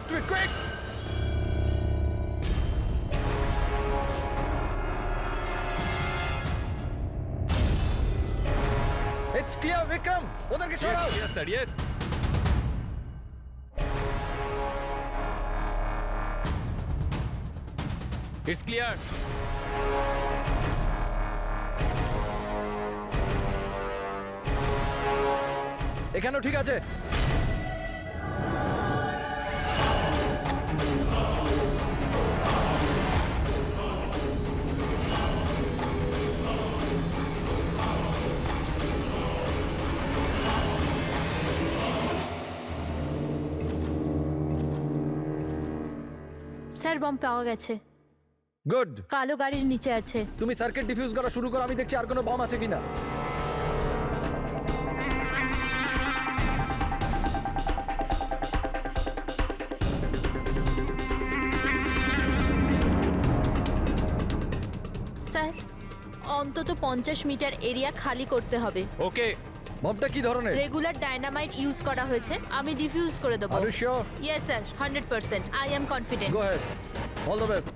have to be quick! It's clear, Vikram! ওদেরকে সরাও! Yes, sir, yes. It's clear. এখানেও ঠিক আছে। স্যার বম পাওয়া গেছে। গুড। কালো গাড়ির নিচে আছে। তুমি সার্কিট ডিফিউজ করা শুরু করো, আমি দেখছি আর কোনো বম আছে কিনা। স্যার অন্তত 50 মিটার এরিয়া খালি করতে হবে। Okay. বমটা কি ধরনের? রেগুলার ডায়নামাইট ইউজ করা হয়েছে, আমি ডিফিউজ করে দেবো। Are you sure? Yes sir, 100%. I am confident. Go ahead. All the best.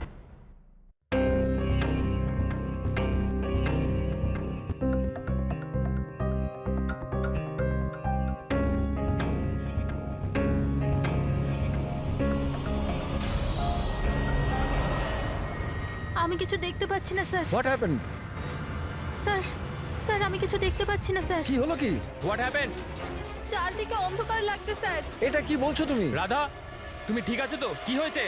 আমি কিছু দেখতে পাচ্ছি না sir. What happened? Sir sir আমি কিছু দেখতে পাচ্ছি না স্যার। কি হলো কি? What happened? চারদিকে অন্ধকার লাগছে স্যার। এটা কি বলছো তুমি? রাধা, তুমি ঠিক আছে তো? কি হয়েছে?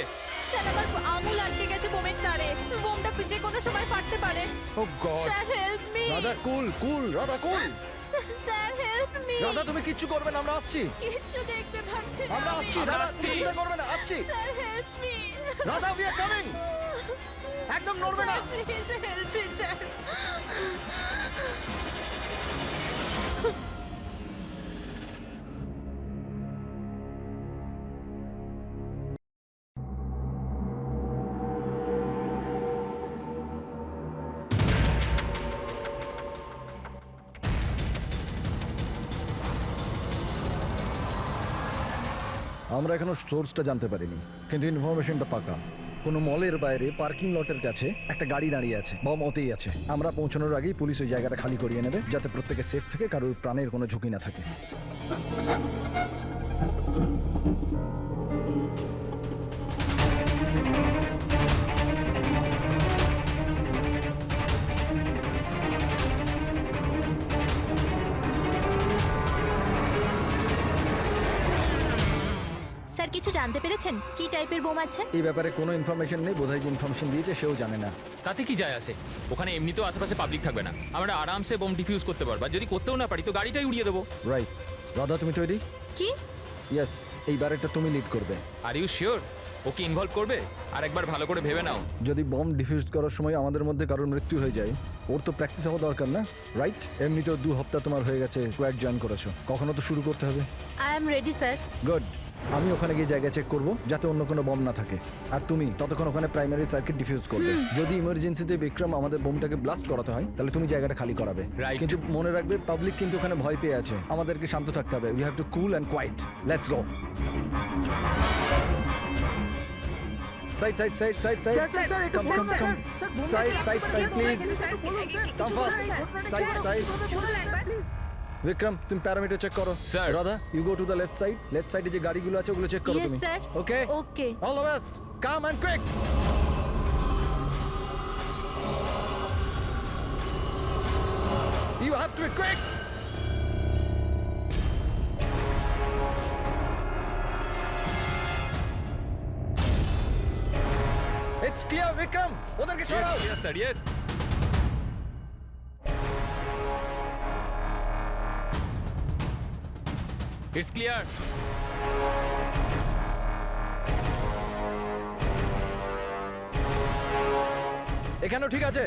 স্যার আমার আঙুল আটকে গেছে বোমের তারে। বোমটা যে কোনো সময় ফাটতে পারে। Oh God. Sir help me. Radha cool cool, Radha cool. Sir help me. Radha তুমি কিচ্ছু করবে না, আমরা আসছি। কিচ্ছু দেখতে পাচ্ছি না। আমরা আসছি, রাধা তুমি চিন্তা করবে না, আসছি। Sir help me. Radha we are coming. একদম নড়বে না। Please help me sir. আমরা এখনো সোর্সটা জানতে পারিনি, কিন্তু ইনফরমেশনটা পাকা। কোনো মলের বাইরে পার্কিং লটের কাছে একটা গাড়ি দাঁড়িয়ে আছে, বম ওতেই আছে। আমরা পৌঁছানোর আগেই পুলিশ ওই জায়গাটা খালি করিয়ে নেবে, যাতে প্রত্যেকে সেফ থাকে, কারোর প্রাণের কোনো ঝুঁকি না থাকে। স্যার কিছু জানতে পেরেছেন কি টাইপের বোম আছে? এই ব্যাপারে কোনো ইনফরমেশন নেই, বোধহয় যে ইনফরমেশন দিয়েছে সেও জানে না। তাতে কি যায় আসে? ওখানে এমনিতেও আশেপাশে পাবলিক থাকবে না, আমরা আরামসে বোম ডিফিউজ করতে পারবো। আর যদি করতেও না পারি তো গাড়িটাই উড়িয়ে দেবো। রাইট। রাধা তুমি তৈরি? কি? ইয়েস, এইবার একটা তুমি লিড করবে। Are you sure okay involve করবে? আর একবার ভালো করে ভেবে নাও। যদি বম ডিফিউজ করার সময় আমাদের মধ্যে কারোর মৃত্যু হয়ে যায়, ওর তো প্র্যাকটিস হওয়া দরকার না, রাইট? এমনিতেও 2 সপ্তাহ তোমার হয়ে গেছে স্কোয়াড জয়েন করেছো, কখনো তো শুরু করতে হবে। I am ready sir. Good. আমি ওখানে গিয়ে জায়গা চেক করব যাতে অন্য কোনো বম না থাকে, আর তুমি ততক্ষণ ওখানে প্রাইমারি সার্কিট ডিফিউজ করবে। যদি ইমার্জেন্সিতে বিক্রম আমাদের বোমটাকে ব্লাস্ট করাতে হয়, তাহলে তুমি জায়গাটা খালি করাবে। Right. কিন্তু মনে রাখবে পাবলিক কিন্তু ওখানে ভয় পেয়ে আছে, আমাদেরকে শান্ত থাকতে হবে। We have to cool and quiet. Let's go. Side side side side side sir একটু বলুন sir sir side side side please. Come fast. Side side. Please Vikram তুমি প্যারামিটার চেক করো। Sir. Radha you go to the left side. Left সাইডে যে গাড়িগুলো আছে ওগুলো check করো ইয়েস তুমি। Sir. Okay okay. All the best. Come and quick. You have to be quick. It's clear, Vikram. ওদেরকে সরাও। Yes, sir, yes. It's clear. এখানেও ঠিক আছে।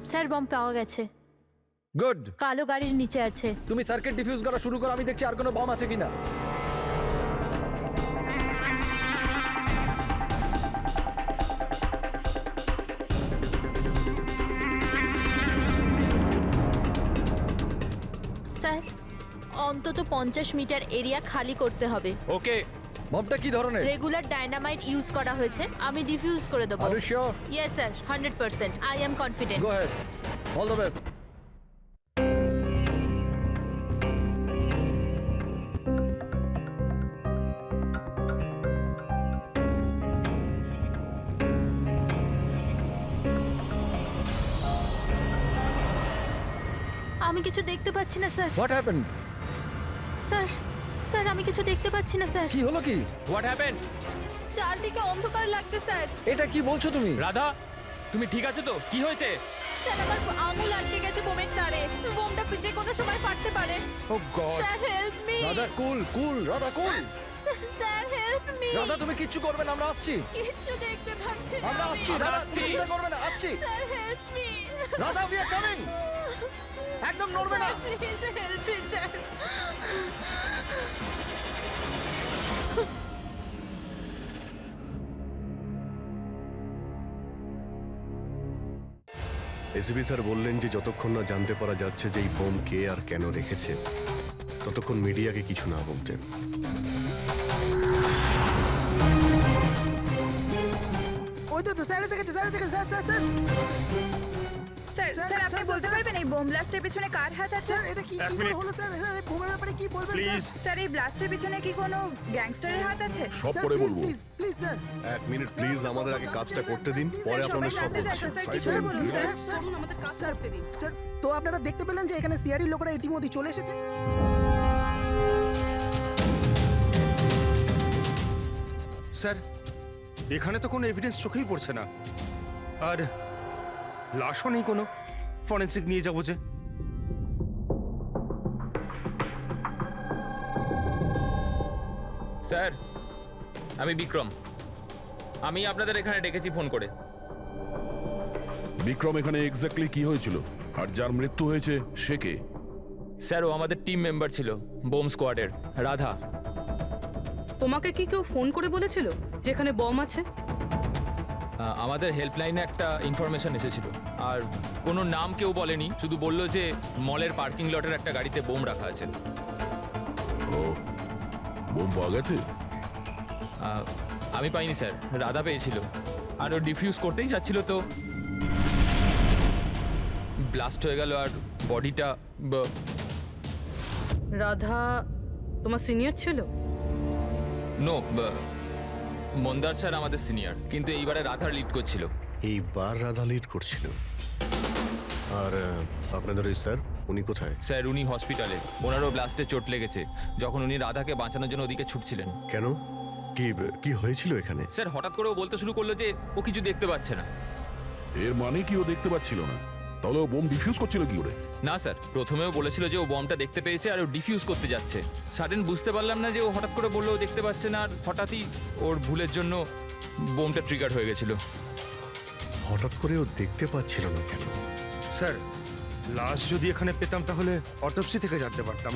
স্যার বম পাওয়া গেছে। গুড। কালো গাড়ির নিচে আছে। তুমি সার্কিট ডিফিউজ করা শুরু করো, আমি দেখছি আর কোনো বম আছে কিনা। স্যার অন্তত 50 মিটার এরিয়া খালি করতে হবে। ওকে, বমটা কি ধরনের? রেগুলার ডায়নামাইট ইউজ করা হয়েছে, আমি ডিফিউজ করে দেবো। Are you sure? Yes sir, 100%, I am confident. Go ahead, all the best. আমি কিছু দেখতে পাচ্ছি না sir. What happened? Sir sir আমি কিছু দেখতে পাচ্ছি না স্যার। কি হলো কি? What happen? চারদিকে অন্ধকার লাগছে স্যার। এটা কি বলছো তুমি? রাধা, তুমি ঠিক আছে তো? কি হয়েছে? স্যার আমার আঙুল আটকে গেছে বোমের তারে। বোমটা যে কোনো সময় ফাটতে পারে। Oh God. Sir help me. Radha cool cool, Radha cool. Sir help me. Radha তুমি কিচ্ছু করবে না, আমরা আসছি। কিচ্ছু দেখতে পাচ্ছি না। আমরা আসছি, রাধা তুমি চিন্তা করবে না, আসছি। Sir help me. Radha we are coming. একদম নড়বে না। Please help me sir. ACP sir বললেন যে যতক্ষণ না জানতে পারা যাচ্ছে যে এই বোম কে আর কেন রেখেছে ততক্ষণ মিডিয়াকে কিছু না বলতে। ওই তো স্যার এসে গেছে, স্যার এসে গেছে, sir sir sir sir sir, sir আপনি স্যার, বলতে স্যার। পারবেন এই বোম ব্লাস্টের পিছনে কার হাত আছে? স্যার এটা কি কি করে হলো স্যার? স্যার এই বোমের ব্যাপারে কি বলবেন প্লিজ স্যার এই ব্লাস্টের পিছনে কি কোনো গ্যাংস্টারের হাত আছে? সব স্যার পরে প্লিজ বলবো। Please please sir. এক মিনিট প্লিজ, আমাদের আগে কাজটা করতে দিন, পরে স্যার, আপনাদের সবাই সব জানতে বলছি। চাচ্ছে, স্যার, Side কিছু করুন, বলুন, please. স্যার। স্যার স্যার তো আপনারা দেখতে পেলেন যে এখানে সিআরডি লোকেরা ইতিমধ্যে চলে এসেছে। স্যার, এখানে তো কোনো এভিডেন্স চোখেই পড়ছে না, আর লাশও নেই কোনো। ফরেন্সিক নিয়ে যাবো যে। স্যার, আমি বিক্রম। আমি আপনাদের এখানে ডেকেছি ফোন করে। বিক্রম, এখানে এক্স্যাক্টলি কি হয়েছিল আর যার মৃত্যু হয়েছে সে কে? স্যার, ও আমাদের টিম মেম্বার ছিল, বোম স্কোয়াডের, রাধা। তোমাকে কি কেউ ফোন করে বলেছিল যেখানে বম আছে? আমাদের হেল্পলাইনে একটা ইনফরমেশন এসেছিল, আর কোনো নাম কেউ বলেনি, শুধু বললো যে মলের পার্কিং লটের একটা গাড়িতে বোম রাখা আছে। ও, বোম পাওয়া গেছে? আমি পাইনি স্যার, রাধা পেয়েছিল, আর ও ডিফিউজ করতেই যাচ্ছিল তো ব্লাস্ট হয়ে গেল, আর বডিটা রাধা তোমার সিনিয়র ছিল? নো, মন্দার স্যার আমাদের সিনিয়র, কিন্তু এইবারে রাধার লিড করছিল। এইবার রাধা লিড করছিল। আর আপনাদের ওই স্যার, উনি কোথায়? স্যার, উনি হসপিটালে, ওনারও ব্লাস্টে চোট লেগেছে, যখন উনি রাধাকে বাঁচানোর জন্য ওদিকে ছুটছিলেন। কেন? কি কি হয়েছিল এখানে? স্যার, হঠাৎ করে ও বলতে শুরু করলো যে ও কিছু দেখতে পাচ্ছে না। এর মানে কি ও দেখতে পাচ্ছিল না? তাহলে ও বোম ডিফিউজ করছিল কি করে? না স্যার, প্রথমেও বলেছিল যে ও বমটা দেখতে পেয়েছে আর ও ডিফিউজ করতে যাচ্ছে। সাডেন বুঝতে পারলাম না যে ও হঠাৎ করে বললো ও দেখতে পাচ্ছে না, আর হঠাৎই ওর ভুলের জন্য বোমটা ট্রিগার হয়ে গেছিল। হঠাৎ করে ও দেখতে পাচ্ছিল না কেন? স্যার, লাশ যদি এখানে পেতাম তাহলে অটোপসি থেকে জানতে পারতাম।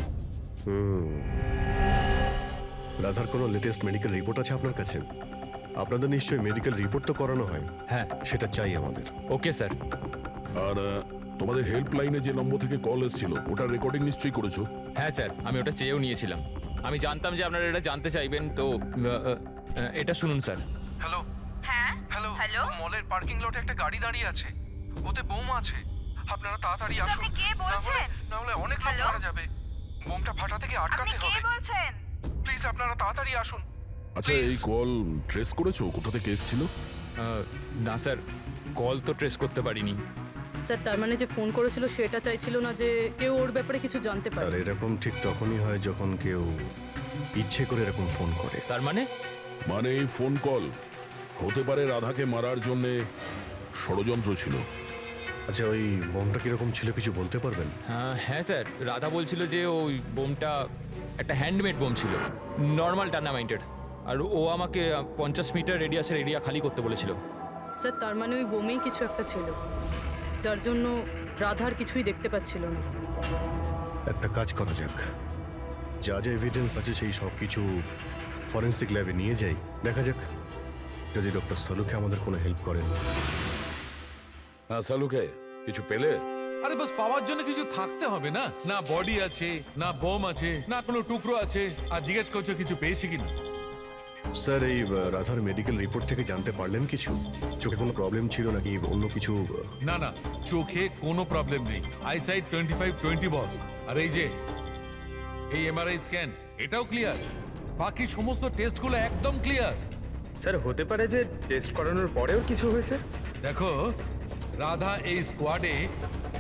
রাধার কোনো লেটেস্ট মেডিকেল রিপোর্ট আছে আপনার কাছে? আপনাদের নিশ্চয়ই মেডিকেল রিপোর্ট তো করানো হয়। হ্যাঁ। সেটা চাই আমাদের। Okay sir. আর তোমাদের হেল্পলাইনে যে নম্বর থেকে কল এসেছিল ওটার রেকর্ডিং নিশ্চয়ই করেছো? হ্যাঁ স্যার, আমি ওটা চেয়েও নিয়েছিলাম। আমি জানতাম যে আপনারা এটা জানতে চাইবেন, তো এটা শুনুন স্যার। হ্যালো হ্যাঁ হ্যালো হ্যালো মলের পার্কিং লটে একটা গাড়ি দাঁড়িয়ে আছে, ওতে বোম আছে। আপনারা তাড়াতাড়ি আসুন, আপনি কে বলছেন? না হলে অনেক লোক হ্যালো? মারা যাবে। বোমটা ফাটা থেকে আপনি আটকাতে কে হবে। বলছেন? প্লিজ আপনারা তাড়াতাড়ি আসুন। আচ্ছা, Please. এই কল ট্রেস করেছো কোথা থেকে এসেছিল? না স্যার, কল তো ট্রেস করতে পারিনি। স্যার, তার মানে যে ফোন করেছিল সেটা চাইছিল না যে কেউ ওর ব্যাপারে কিছু জানতে আর পারে। এরকম ঠিক তখনই হয় যখন কেউ ইচ্ছে করে এরকম ফোন করে। তার মানে মানে এই ফোন কল হতে পারে রাধাকে মারার জন্যে ষড়যন্ত্র ছিল। আচ্ছা, ওই বোমটা কিরকম ছিল কিছু বলতে পারবেন? হ্যাঁ স্যার, রাধা বলছিল যে ওই বোমটা একটা হ্যান্ডমেড বোম ছিল, নর্মাল টার্নামাইটের, আর ও আমাকে 50 মিটার রেডিয়াসের এরিয়া খালি করতে বলেছিল। স্যার, তার মানে ওই বোমেই কিছু একটা ছিল যার জন্য রাধার কিছুই দেখতে পাচ্ছিল না। একটা কাজ করা যাক, যা যা এভিডেন্স আছে সেই সব কিছু ফরেন্সিক ল্যাবে নিয়ে যাই, দেখা যাক যদি ডক্টর সালুকে আমাদের কোনো হেল্প করেন। হ্যাঁ সালুকে কিছু পেলে? আরে বাস পাওয়ার জন্য কিছু থাকতে হবে না? না বডি আছে, না বোম আছে, না কোনো টুকরো আছে, আর জিজ্ঞেস করছো কিছু পেয়েছি কিনা? স্যার, এই রাধার মেডিকেল রিপোর্ট থেকে জানতে পারলেন কিছু? চোখে কোনো প্রবলেম ছিল নাকি অন্য কিছু? না না, চোখে কোনো প্রবলেম নেই। আইসাইট 25/20 বস। আর এই যে এই এমআরআই স্ক্যান, এটাও ক্লিয়ার। বাকি সমস্ত টেস্টগুলো একদম ক্লিয়ার। স্যার, হতে পারে যে টেস্ট করানোর পরেও কিছু হয়েছে। দেখো, রাধা এই স্কোয়াডে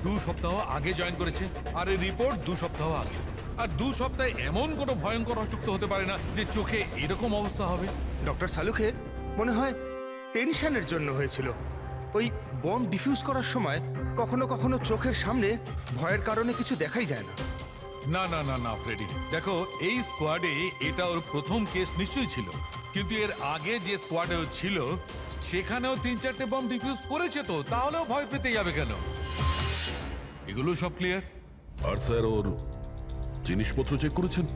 2 সপ্তাহ আগে জয়েন করেছে, আর এই রিপোর্ট 2 সপ্তাহ আগে। আর 2 সপ্তাহে এমন কোনো ভয়ঙ্কর অসুখ তো হতে পারে না যে চোখে এরকম অবস্থা হবে। ডক্টর সালুকে মনে হয় টেনশনের জন্য হয়েছিল। ওই বম ডিফিউজ করার সময় কখনো কখনো চোখের সামনে ভয়ের কারণে কিছু দেখাই যায় না। না না না না ফ্রেডি, দেখো এই স্কোয়াডে এটা ওর প্রথম কেস নিশ্চয়ই ছিল, কিন্তু এর আগে যে স্কোয়াডে ও ছিল সেখানেও 3-4টে বম ডিফিউজ করেছে, তো তাহলেও ভয় পেতে যাবে কেন? এগুলো সব ক্লিয়ার। আর স্যার ওর জিনিসপত্র চেক করেছেন?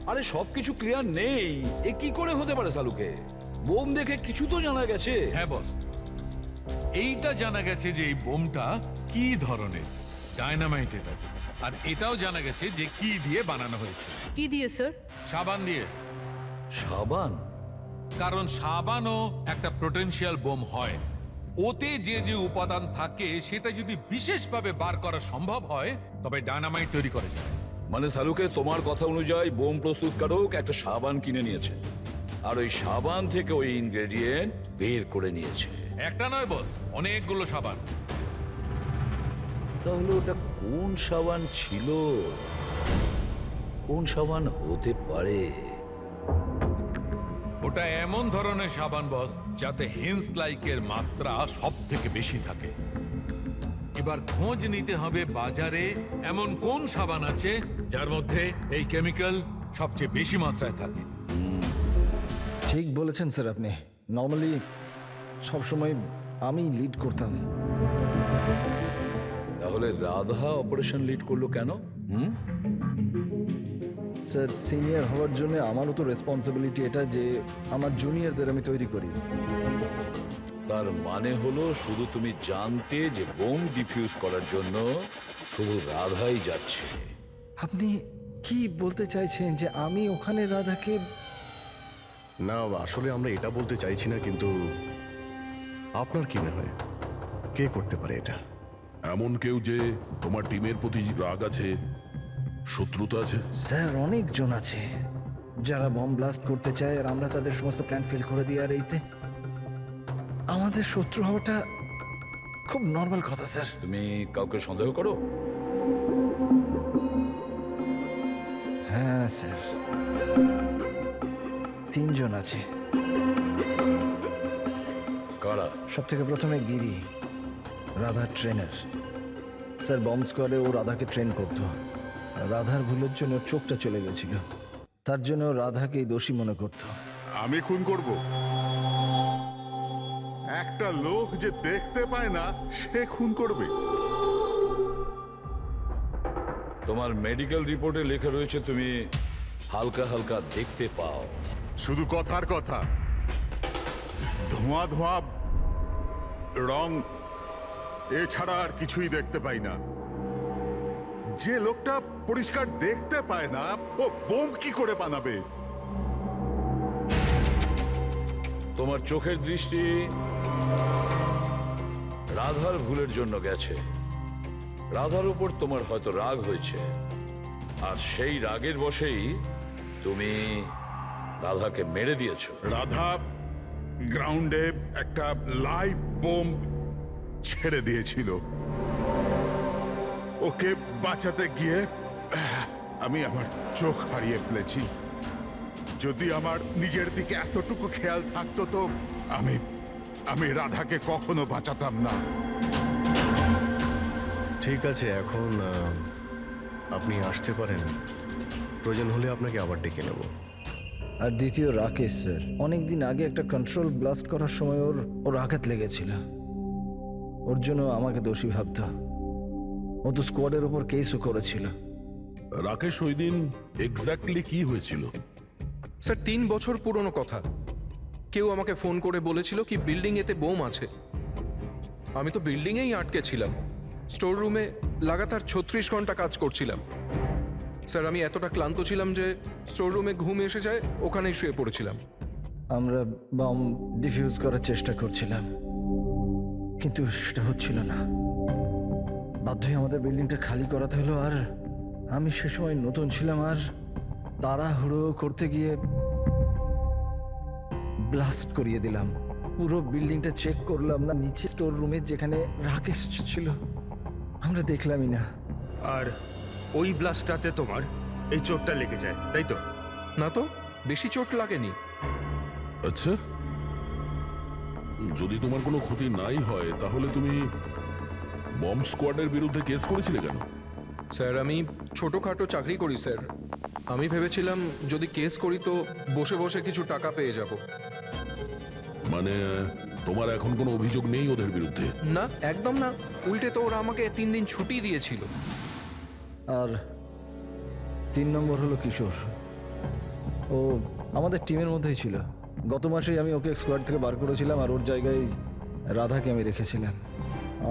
আরে সবকিছু ক্লিয়ার নেই, এ কি করে হতে পারে সালুকে? বোম দেখে কিছু তো জানা গেছে। হ্যাঁ বস, এইটা জানা গেছে যে এই বোমটা কি ধরনের, ডায়নামাইট এটা। আর এটাও জানা গেছে যে কি দিয়ে বানানো হয়েছে। কি দিয়ে স্যার? সাবান দিয়ে। সাবান? কারণ সাবানও একটা পোটেনশিয়াল বোম হয়। ওতে যে যে উপাদান থাকে সেটা যদি বিশেষভাবে বার করা সম্ভব হয় তবে ডায়নামাইট তৈরি করা যায়। মানে সালুকে তোমার কথা অনুযায়ী বোম প্রস্তুতকারক একটা সাবান কিনে নিয়েছে, আর ওই সাবান থেকে ওই ইনগ্রেডিয়েন্ট বের করে নিয়েছে। একটা নয় বস, অনেকগুলো সাবান। তাহলে ওটা কোন সাবান ছিল? কোন সাবান হতে পারে? ওটা এমন ধরনের সাবান বস যাতে হেন্স লাইকের মাত্রা সব থেকে বেশি থাকে। এবার খোঁজ নিতে হবে বাজারে এমন কোন সাবান আছে যার মধ্যে এই কেমিক্যাল সবচেয়ে বেশি মাত্রায় থাকে। ঠিক বলেছেন স্যার আপনি। নর্মালি সবসময় আমি লিড করতাম। তাহলে রাধা অপারেশন লিড করলো কেন? স্যার, সিনিয়র হওয়ার জন্য আমারও তো রেসপন্সিবিলিটি এটা যে আমার জুনিয়রদের আমি তৈরি করি। তার মানে হলো শুধু তুমি জানতে যে বোম ডিফিউজ করার জন্য শুধু রাধাই যাচ্ছে। আপনি কি বলতে চাইছেন যে আমি ওখানে রাধাকে? না, আসলে আমরা এটা বলতে চাইছি না, কিন্তু আপনার কি মনে হয় কে করতে পারে এটা? এমন কেউ যে তোমার টিমের প্রতি রাগ আছে, শত্রুতা আছে? স্যার, অনেকজন আছে যারা বম ব্লাস্ট করতে চায়, আর আমরা তাদের সমস্ত প্ল্যান ফেল করে দিই। আর এইতে আমাদের শত্রু হওয়াটা খুব নর্মাল কথা স্যার। তুমি কাউকে সন্দেহ করো? হ্যাঁ স্যার, 3 জন আছে। কারা? সব থেকে প্রথমে গিরি, রাধার ট্রেনার। স্যার, বম স্কোয়াডে ও রাধাকে ট্রেন করতো। রাধার ভুলের জন্য ওর চোখটা চলে গেছিল, তার জন্য ও রাধাকেই দোষী মনে করতো। আমি খুন করব? একটা লোক যে দেখতে পায় না সে খুন করবে? তোমার মেডিকেল রিপোর্টে লেখা রয়েছে তুমি হালকা হালকা দেখতে পাও। শুধু কথার কথা, ধোঁয়া ধোঁয়া রং এছাড়া আর কিছুই দেখতে পাই না। যে লোকটা পরিষ্কার দেখতে পায় না ও বোম কি করে বানাবে? তোমার চোখের দৃষ্টি রাধার ভুলের জন্য গেছে। রাধার উপর তোমার হয়তো রাগ হয়েছে, আর সেই রাগের বশেই তুমি রাধাকে মেরে দিয়েছো। রাধা গ্রাউন্ডে একটা লাইভ বোম ছেড়ে দিয়েছিল। ওকে বাঁচাতে গিয়ে আমি আমার চোখ হারিয়ে ফেলেছি। যদি আমার নিজের দিকে এতটুকু খেয়াল থাকতো তো আমি রাধাকে কখনো বাঁচাতাম না। ঠিক আছে, এখন আপনি আসতে পারেন। প্রয়োজন হলে আপনাকে আবার ডেকে নেব। আর দ্বিতীয় রাকেশ স্যার, অনেকদিন আগে একটা কন্ট্রোল ব্লাস্ট করার সময় ওর আঘাত লেগেছিল। ওর জন্য আমাকে দোষী ভাবতো। ও তো স্কোয়াডের ওপর কেসও করেছিল। রাকেশ ওই দিন এক্স্যাক্টলি কি হয়েছিল? স্যার 3 বছর পুরনো কথা। কেউ আমাকে ফোন করে বলেছিল কি বিল্ডিং এতে বোম আছে। আমি তো বিল্ডিংয়েই আটকে ছিলাম, স্টোর রুমে লাগাতার 36 ঘন্টা কাজ করছিলাম। স্যার আমি এতটা ক্লান্ত ছিলাম যে স্টোর রুমে ঘুম এসে যায়, ওখানেই শুয়ে পড়েছিলাম। আমরা বম ডিফিউজ করার চেষ্টা করছিলাম, কিন্তু সেটা হচ্ছিল না। বাধ্য হয়ে আমাদের বিল্ডিংটা খালি করাতে হলো। আর আমি সে সময় নতুন ছিলাম, আর তাড়াহুড়ো করতে গিয়ে ব্লাস্ট করিয়ে দিলাম। পুরো বিল্ডিংটা চেক করলাম না, নিচে স্টোর রুমে যেখানে রাকেশ ছিল আমরা দেখলামই না। আর ওই ব্লাস্টটাতে তোমার এই চোটটা লেগে যায়, তাই তো? না তো, বেশি চোট লাগেনি। আচ্ছা, যদি তোমার কোনো ক্ষতি নাই হয় তাহলে তুমি বম স্কোয়াডের বিরুদ্ধে কেস করেছিলে কেন? স্যার আমি ছোটোখাটো চাকরি করি স্যার। আমি ভেবেছিলাম যদি কেস করি তো বসে বসে কিছু টাকা পেয়ে যাব। মানে তোমার এখন কোনো অভিযোগ নেই ওদের বিরুদ্ধে? না, একদম না। উল্টে তো ওরা আমাকে 3 দিন ছুটি দিয়েছিল। আর 3 নম্বর হলো কিশোর। ও আমাদের টিমের মধ্যেই ছিল। গত মাসেই আমি ওকে স্কোয়াড থেকে বার করেছিলাম, আর ওর জায়গায় রাধাকে আমি রেখেছিলাম।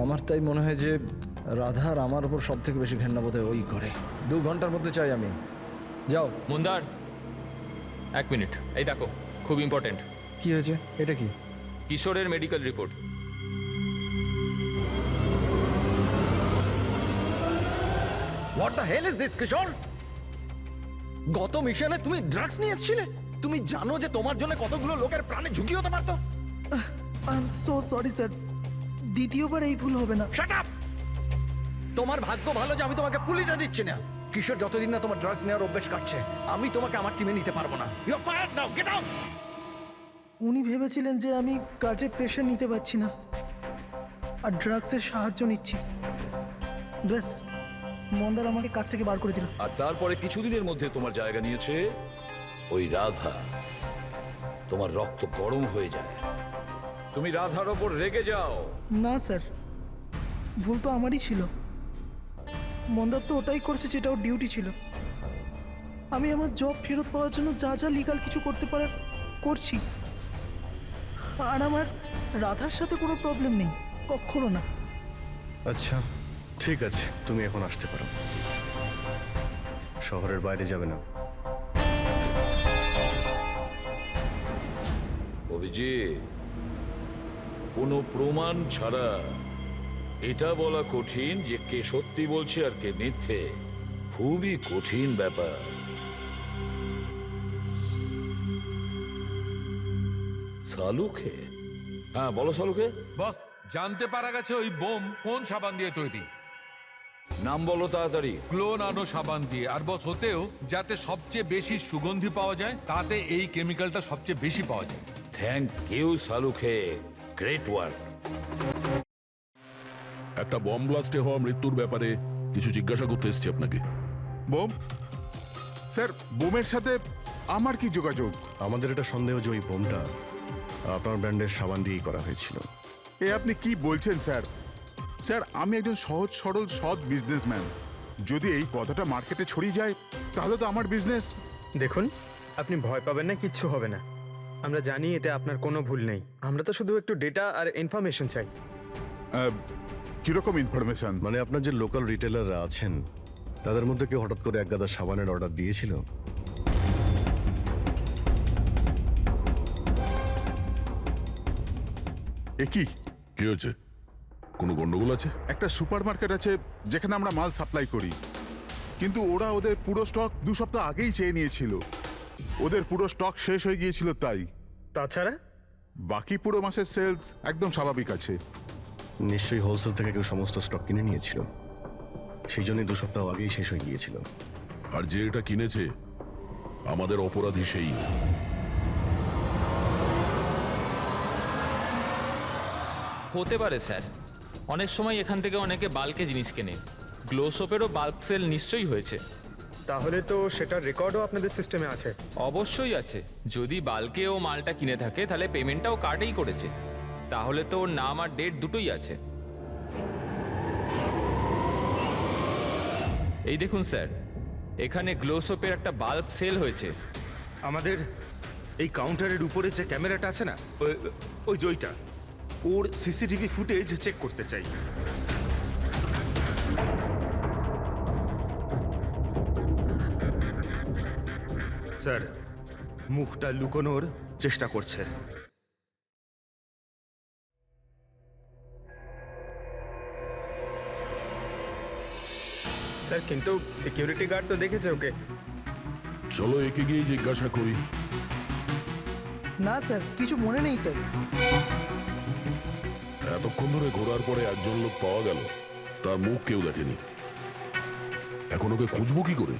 আমার তাই মনে হয় যে রাধার আমার ওপর সব থেকে বেশি ঘেন্না বোধ হয় ওই করে। 2 ঘন্টার মধ্যে চাই আমি। যাও। মন্দার, 1 মিনিট, এই দেখো, খুব ইম্পর্টেন্ট। কি হয়েছে? এটা কি? কিশোরের medical report. What the hell is this Kishore? গত মিশনে তুমি ড্রাগস নিয়ে এসেছিলে? তুমি জানো যে তোমার জন্য কতগুলো লোকের প্রাণে ঝুঁকি হতে পারতো? I am so sorry sir, দ্বিতীয়বার এই ভুল হবে না। Shut up! তোমার ভাগ্য ভালো যে আমি তোমাকে পুলিশে দিচ্ছি না। কিশোর যতদিন না তোমার ড্রাগস নেওয়ার অভ্যেস কাটছে, আমি তোমাকে আমার টিমে নিতে পারবো না। You are fired now, get out! উনি ভেবেছিলেন যে আমি কাজে প্রেশার নিতে পারছি না আর ড্রাগসের সাহায্য নিচ্ছি। ব্যাস, মন্দার আমাকে কাজ থেকে বার করে দিল। আর তারপরে কিছুদিনের মধ্যে তোমার জায়গা নিয়েছে ওই রাধা। তোমার রক্ত গরম হয়ে যায়, তুমি রাধার ওপর রেগে যাও। না স্যার, ভুল তো আমারই ছিল। মন্দার তো ওটাই করছে যেটা ওর ডিউটি ছিল। আমি আমার জব ফেরত পাওয়ার জন্য যা যা লিগাল কিছু করতে পারার করছি। আর আমার রাধার সাথে কোনো প্রবলেম নেই, কখনো না। আচ্ছা ঠিক আছে, তুমি এখন আসতে পারো। শহরের বাইরে যাবে না। অভিজিৎ, কোনো প্রমাণ ছাড়া এটা বলা কঠিন যে কে সত্যি বলছে আর কে মিথ্যে। খুবই কঠিন ব্যাপার। সালুকে? হ্যাঁ বলো সালুকে। বস, জানতে পারা গেছে ওই বোম কোন সাবান দিয়ে তৈরি। নাম বলো তাড়াতাড়ি। ক্লোনানো সাবান দিয়ে। আর বস, হতেও যাতে সবচেয়ে বেশি সুগন্ধি পাওয়া যায়, তাতে এই কেমিক্যালটা সবচেয়ে বেশি পাওয়া যায়। থ্যাংক ইউ সালুকে, গ্রেট ওয়ার্ক। একটা বম ব্লাস্টে হওয়া মৃত্যুর ব্যাপারে কিছু জিজ্ঞাসা করতে এসেছি আপনাকে। বোম? স্যার, বোমের সাথে আমার কি যোগাযোগ? আমাদের এটা সন্দেহ যে ওই বোমটা আপনার ব্র্যান্ডের সাবান দিয়েই করা হয়েছিল। এ আপনি কি বলছেন স্যার? স্যার, আমি একজন সহজ সরল সৎ বিজনেসম্যান। যদি এই কথাটা মার্কেটে ছড়িয়ে যায় তাহলে তো আমার বিজনেস। দেখুন, আপনি ভয় পাবেন না, কিচ্ছু হবে না। আমরা জানি এতে আপনার কোনো ভুল নেই। আমরা তো শুধু একটু ডেটা আর ইনফরমেশন চাই। কিরকম ইনফরমেশন? মানে আপনার যে লোকাল রিটেলাররা আছেন তাদের মধ্যে কেউ হঠাৎ করে এক গাদা সাবানের অর্ডার দিয়েছিল? এ কি? কি হয়েছে? কোনো গন্ডগোল আছে? একটা সুপারমার্কেট আছে যেখানে আমরা মাল সাপ্লাই করি, কিন্তু ওরা ওদের পুরো স্টক 2 সপ্তাহ আগেই চেয়ে নিয়েছিল। ওদের পুরো স্টক শেষ হয়ে গিয়েছিল তাই। তাছাড়া বাকি পুরো মাসের সেলস একদম স্বাভাবিক আছে। নিশ্চয়ই হোলসেল থেকে কেউ সমস্ত স্টক কিনে নিয়েছিল, সেই জন্যই 2 সপ্তাহ আগেই শেষ হয়ে গিয়েছিল। আর যে এটা কিনেছে আমাদের অপরাধী সেই। হতে পারে স্যার, অনেক সময় এখান থেকে অনেকে বাল্কে জিনিস কেনে। গ্লো সোপেরও বাল্ক সেল নিশ্চয়ই হয়েছে। তাহলে তো সেটার রেকর্ডও আপনাদের সিস্টেমে আছে। অবশ্যই আছে। যদি বাল্কে ও মালটা কিনে থাকে তাহলে পেমেন্টটাও কার্ডেই করেছে। তাহলে তো ওর নাম আর ডেট দুটোই আছে। এই দেখুন স্যার, এখানে গ্লোসোপের একটা বাল্ক সেল হয়েছে। আমাদের এই কাউন্টারের উপরে যে ক্যামেরাটা আছে না, ওই জয়টা, ওর সিসিটিভি ফুটেজ চেক করতে চাই। স্যার, মুখটা লুকোনোর চেষ্টা করছে। স্যার কিন্তু সিকিউরিটি গার্ড তো দেখেছে ওকে। চলো একে গিয়ে জিজ্ঞাসা করি। না স্যার, কিছু মনে নেই স্যার। এতক্ষণ ধরে ঘোরার পরে একজন লোক পাওয়া গেল, তার মুখ কেউ দেখেনি। এখন ওকে খুঁজবো কি করে?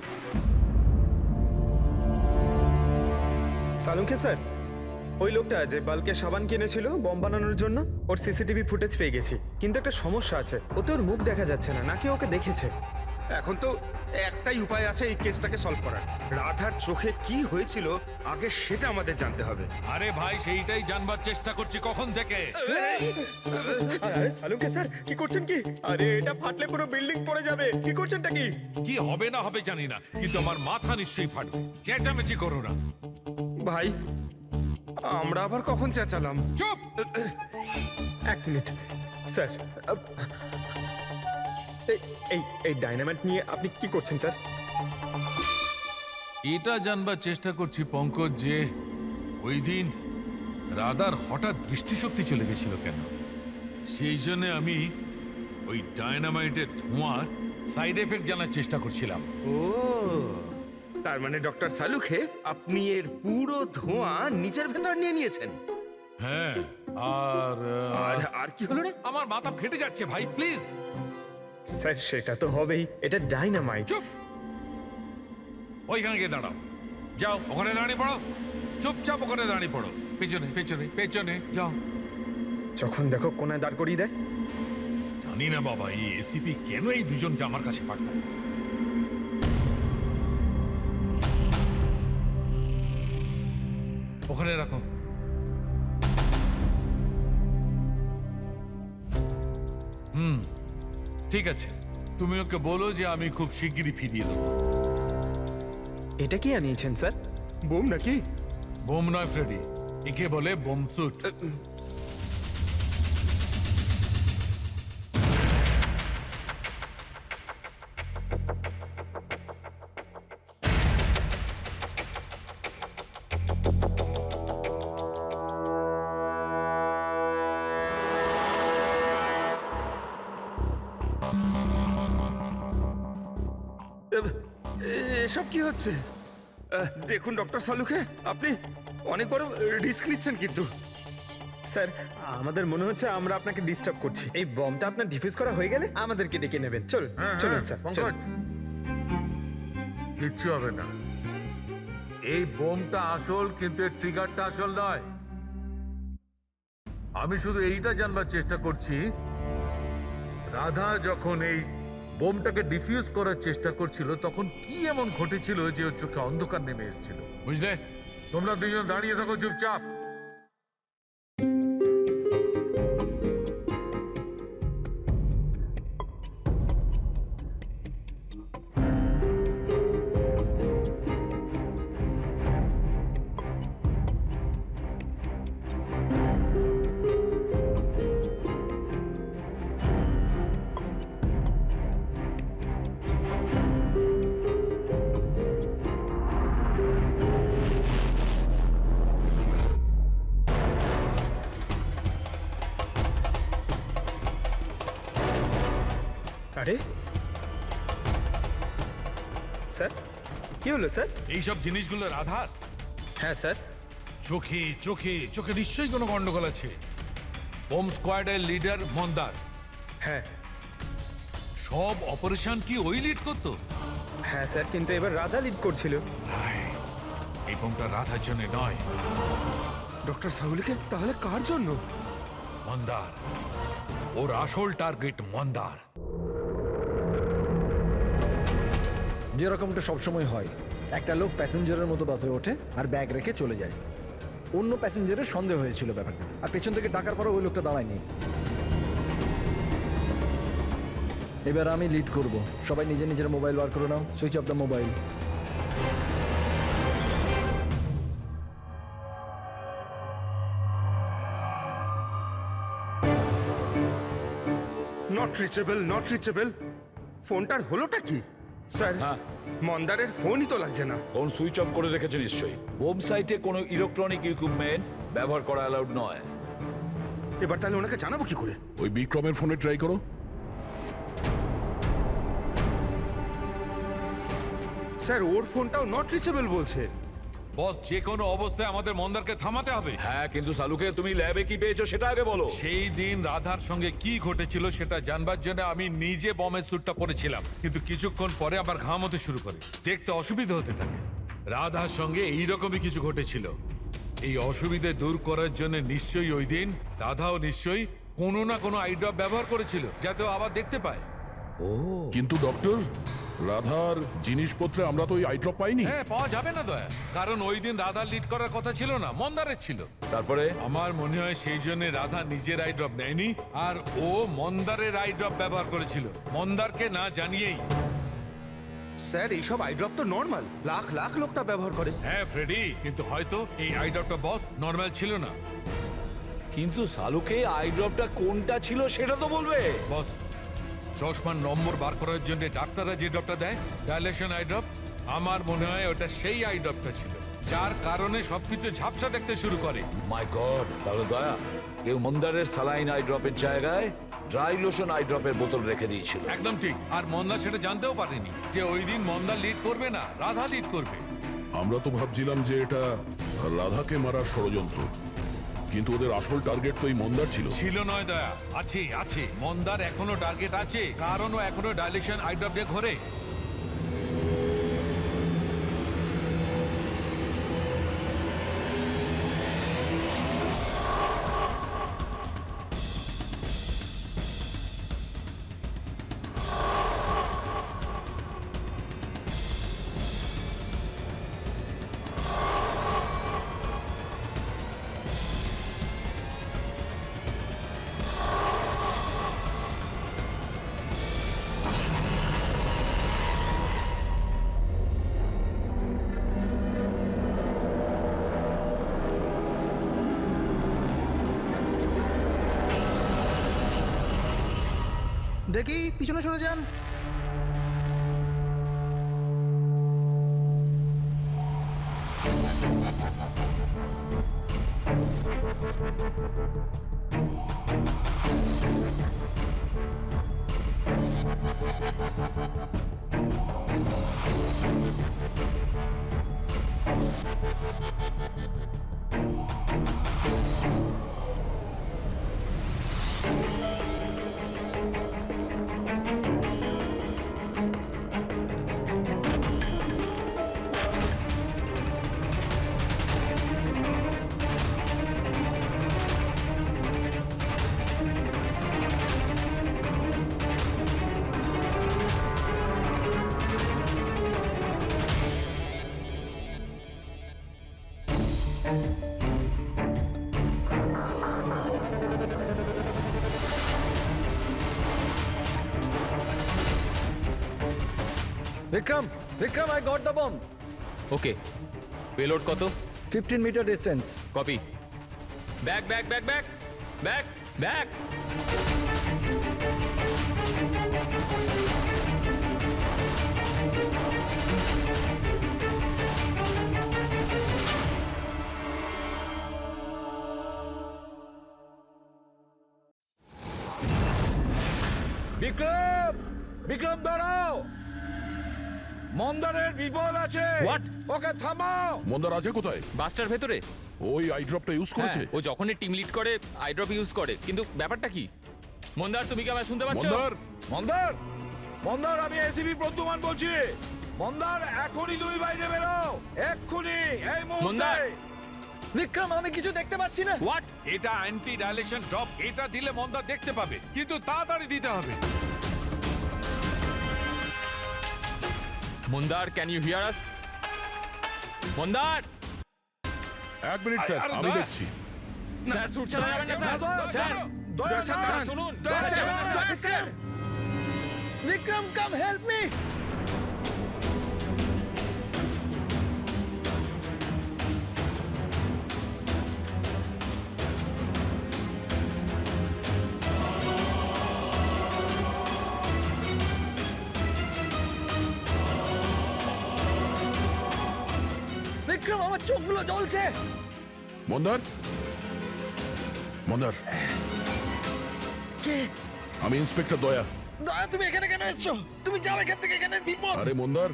সালুঙ্কে স্যার, ওই লোকটা যে বাল্কে সাবান কিনেছিল বম বানানোর জন্য, ওর সিসিটিভি ফুটেজ পেয়ে গেছি। কিন্তু একটা সমস্যা আছে, ওতে ওর মুখ দেখা যাচ্ছে না, নাকি ওকে দেখেছে। এখন তো একটাই উপায় আছে এই কেসটাকে সলভ করার। রাধার চোখে কি হয়েছিল আগে সেটা আমাদের জানতে হবে। আরে ভাই, সেইটাই জানবার চেষ্টা করছি কখন থেকে। আরে সালুঙ্কে স্যার, কি করছেন কি? আরে এটা ফাটলে পুরো বিল্ডিং পড়ে যাবে, কি করছেনটা কি? কি হবে না হবে জানি না, কিন্তু আমার মাথা নিশ্চয়ই ফাটবে। চেঁচামেচি করো না। ভাই, আমরা আবার কখন চেঁচালাম? চুপ! এক মিনিট স্যার, এই ডাইনামাইট নিয়ে আপনি কি করছেন স্যার? এটা জানবার চেষ্টা করছি পঙ্কজ, যে ওই দিন রাধার হঠাৎ দৃষ্টিশক্তি চলে গেছিল কেন। সেই জন্য আমি ওই ডায়নামাইটের ধোঁয়ার সাইড এফেক্ট জানার চেষ্টা করছিলাম। ও, তার মানে ডক্টর সালুখে আপনি এর পুরো ধোঁয়া নিজের ভেতর নিয়ে নিয়েছেন। হ্যাঁ, আর আর কি হলো রে? আমার মাথা ফেটে যাচ্ছে ভাই, প্লিজ। স্যার সেটা তো হবেই, এটা ডাইনামাইট। চুপ! ওইখানে গিয়ে দাঁড়াও, যাও ওখানে দাঁড়িয়ে পড়ো, চুপচাপ ওখানে দাঁড়িয়ে পড়ো। পেছনে পেছনে পেছনে যাও। যখন দেখো কোনায় দাঁড় করিয়ে দেয়। জানি না বাবা, এই এসিপি কেন এই দুজনকে আমার কাছে পাঠায়। ওখানে রাখো। ঠিক আছে, তুমি ওকে বলো যে আমি খুব শিগগিরই ফিরিয়ে দেবো। এটা কি আনিয়েছেন স্যার? বোম নাকি? বোম নয় ফ্রেডি, একে বলে বোম স্যুট। এসব কি হচ্ছে? দেখুন ডক্টর সালুখে, আপনি অনেক বড় রিস্ক নিচ্ছেন কিন্তু। স্যার আমাদের মনে হচ্ছে আমরা আপনাকে ডিস্টার্ব করছি। এই বমটা আপনার ডিফিউজ করা হয়ে গেলে আমাদেরকে ডেকে নেবেন। চলুন স্যার, চলুন। কিচ্ছু হবে না। এই বোমটা আসল, কিন্তু এর ট্রিগারটা আসল নয়। আমি শুধু এইটা জানবার চেষ্টা করছি, রাধা যখন এই বোমটাকে ডিফিউজ করার চেষ্টা করছিল তখন কি এমন ঘটেছিল যে ওর চোখে অন্ধকার নেমে এসেছিল। বুঝলে? তোমরা দুজন দাঁড়িয়ে থাকো চুপচাপ। আরে স্যার, কি হলো স্যার? এইসব জিনিসগুলো রাধার? হ্যাঁ স্যার। চোখে চোখে চোখে নিশ্চয়ই কোনো গন্ডগোল আছে। বোম স্কোয়াডের লিডার মন্দার। হ্যাঁ সব অপারেশন কি ওই লিড করতো? হ্যাঁ স্যার, কিন্তু এবার রাধা লিড করছিল। এই বোমটা রাধার জন্য নয়। ডক্টর সাউলিকে তাহলে কার জন্য? মন্দার। ওর আসল টার্গেট মন্দার। যেরকমটা সবসময় হয়, একটা লোক প্যাসেঞ্জারের মতো বাসে ওঠে আর ব্যাগ রেখে চলে যায়। অন্য প্যাসেঞ্জারের সন্দেহ হয়েছিল ব্যাপারটা, আর পেছন থেকে ডাকার পরও ওই লোকটা দাঁড়ায়নি। এবার আমি লিড করব। সবাই নিজের নিজের মোবাইল বার করে নাও, switch off the mobile. Not reachable. ফোনটার হলোটা কি স্যার? মন্দারের ফোনই তো লাগছে না। ফোন সুইচ অফ করে রেখেছে নিশ্চয়ই। বোম সাইটে কোনো ইলেকট্রনিক ইকুইপমেন্ট ব্যবহার করা অ্যালাউড নয়। এবার তাহলে ওনাকে জানাবো কি করে? ওই বিক্রমের ফোনে ট্রাই করো। স্যার ওর ফোনটাও নট রিচেবল বলছে। বস, যে কোনো অবস্থায় আমাদের মন্দারকে থামাতে হবে। হ্যাঁ, কিন্তু সালুকে তুমি ল্যাবে কি পেয়েছো সেটা আগে বলো। সেই দিন রাধার সঙ্গে কি ঘটেছিল সেটা জানবার জন্য আমি নিজে বমের স্যুটটা পরেছিলাম, কিন্তু কিছুক্ষণ পরে আবার ঘাম হতে শুরু করে, দেখতে অসুবিধা হতে থাকে। রাধার সঙ্গে এইরকমই কিছু ঘটেছিল। এই অসুবিধে দূর করার জন্য নিশ্চয়ই ওই দিন রাধাও নিশ্চয়ই কোনো না কোনো আই ড্রপ ব্যবহার করেছিল, যাতে ও আবার দেখতে পায়। কিন্তু ডক্টর, রাধার জিনিসপত্রে আমরা তো ওই আই ড্রপ পাইনি। হ্যাঁ, পাওয়া যাবে না দয়া, কারণ ওই দিন রাধা লিড করার কথা ছিল না, মন্দারের ছিল। তারপরে আমার মনে হয় সেই জন্য রাধা নিজের আই ড্রপ নেয়নি, আর ও মন্দারের আই ড্রপ ব্যবহার করেছিল, মন্দারকে না জানিয়েই। স্যার এইসব আইড্রপ তো নর্মাল, লাখ লাখ লোক তা ব্যবহার করে। হ্যাঁ ফ্রেডি, কিন্তু হয়তো এই আই ড্রপটা বস নর্মাল ছিল না। কিন্তু সালুকে আই ড্রপটা কোনটা ছিল সেটা তো বলবে। বস, চশমার নম্বর বার করার জন্য ডাক্তাররা যে ড্রপটা দেয়, ডাইলেশন আই ড্রপ, আমার মনে হয় ওটা সেই আই ড্রপটা ছিল, যার কারণে সবকিছু ঝাপসা দেখতে শুরু করে। মাই গড, তাহলে দয়া কেউ মন্দারের সালাইন আই ড্রপের জায়গায় ড্রাই লোশন আই ড্রপের বোতল রেখে দিয়েছিল। একদম ঠিক, আর মন্দার সেটা জানতেও পারেনি যে ওই দিন মন্দার লিড করবে না, রাধা লিড করবে। আমরা তো ভাবছিলাম যে এটা রাধাকে মারার ষড়যন্ত্র, কিন্তু ওদের আসল টার্গেট তো এই মন্দার ছিল। ছিল নয় দয়া, আছে আছে, মন্দার এখনো টার্গেট আছে, কারণ ও এখনো ডাইলেশন আই ড্রপ দিয়ে ঘোরে। দেখি পিছনে সরে যান। Vikram, Vikram, I got the bomb. Okay, payload কত? 15 metre distance. Copy. Back back back back back back. Vikram, Vikram দাঁড়াও, মন্দারের বিপদ আছে। What? ওকে থামাও। মন্দার আছে কোথায়? বাসটার ভেতরে। ওই আই ড্রপটা ইউজ করেছে? হ্যাঁ, ও যখনই টিম লিড করে আই ড্রপ ইউজ করে, কিন্তু ব্যাপারটা কি? মন্দার, তুমি কি আমায় শুনতে পাচ্ছ? মন্দার, মন্দার, মন্দার, আমি এসিবি প্রদ্যুমান বলছি। মন্দার, এখনই তুমি বাইরে বেরো, এক্ষুনি, এই মুহূর্তে। মন্দার! বিক্রম, আমি কিছু দেখতে পাচ্ছি না। হোয়াট? এটা অ্যান্টি ডাইলেশন ড্রপ, এটা দিলে মন্দার দেখতে পাবে, কিন্তু তাড়াতাড়ি দিতে হবে। মন্দার, ক্যান ইউ হিয়ার আস? মন্দার! 1 মিনিট স্যার, আরে আমি দয়া। দেখছি। স্যার, ছুট চালাবেন না স্যার। স্যার, দয়া, স্যার, শুনুন। স্যার, স্যার, বিক্রম কাম হেল্প মি। বিক্রম, আমার চোখগুলো জ্বলছে। মন্দার, মন্দার, কে? আমি ইন্সপেক্টর দয়া। দয়া, তুমি এখানে কেন এসছো? তুমি যাও এখান থেকে, এখানে বিপদ। আরে মন্দার,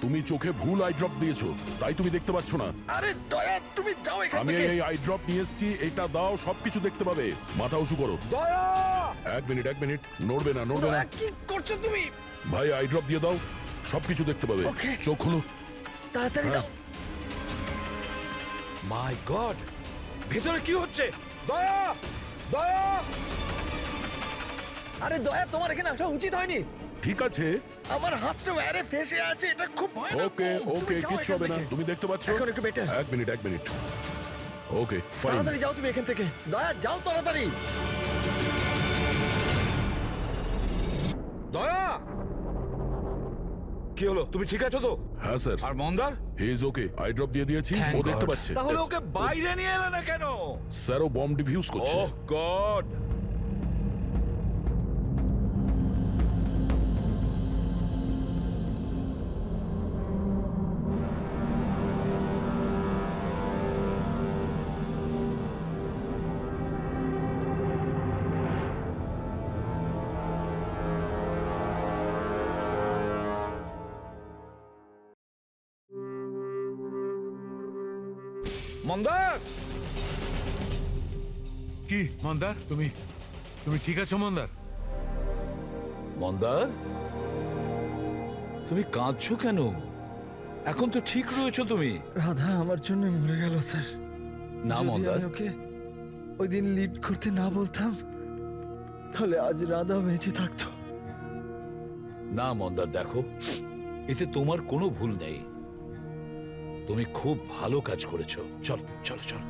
তুমি চোখে ভুল আই ড্রপ দিয়েছো, তাই তুমি দেখতে পাচ্ছ না। আরে দয়া, তুমি যাও এখান আমি থেকে। এই আই ড্রপ নিয়ে এসেছি, এটা দাও, সবকিছু দেখতে পাবে। মাথা উঁচু করো। দয়া, এক মিনিট, নড়বে না, নড়বে না। দয়া, কি করছো তুমি? ভাই আই ড্রপ দিয়ে দাও, সবকিছু দেখতে পাবে। Okay. চোখ খুলো। তাড়াতাড়ি হ্যাঁ। দাও। মাই গড, ভেতরে কি হচ্ছে? দয়া, দয়া। আরে দয়া, তোমার এখানে আসা উচিত হয়নি। ঠিক আছে, আমার হাতটা বাইরে ফেসে আছে, এটা খুব ভয়ানক। ওকে তুমি ওকে, যাও কিচ্ছু এখান হবে না, থেকে। তুমি দেখতে পাচ্ছ। এখন একটু better। এক মিনিট। Okay fine. তাড়াতাড়ি যাও তুমি এখান থেকে। দয়া, যাও তাড়াতাড়ি। দয়া, কি হলো? তুমি ঠিক আছো তো? হ্যাঁ স্যার। আর মন্দার? He is okay, I drop দিয়ে দিয়েছি, ও দেখতে পাচ্ছে। তাহলে ওকে বাইরে নিয়ে এলে না কেন? স্যার, ও বম্ব ডিফিউজ করছে। ওহ গড! মন্দার! কি মন্দার, তুমি তুমি ঠিক আছো মন্দার? মন্দার, তুমি কাঁদছো কেন? এখন তো ঠিক রয়েছো তুমি। রাধা আমার জন্য মরে গেল স্যার। না যদি মন্দার, আমি ওকে ওই দিন লিড করতে না বলতাম, তাহলে আজ রাধা বেঁচে থাকতো। না মন্দার, দেখো, এতে তোমার কোনো ভুল নেই। তুমি খুব ভালো কাজ করেছো। চল চলো চল।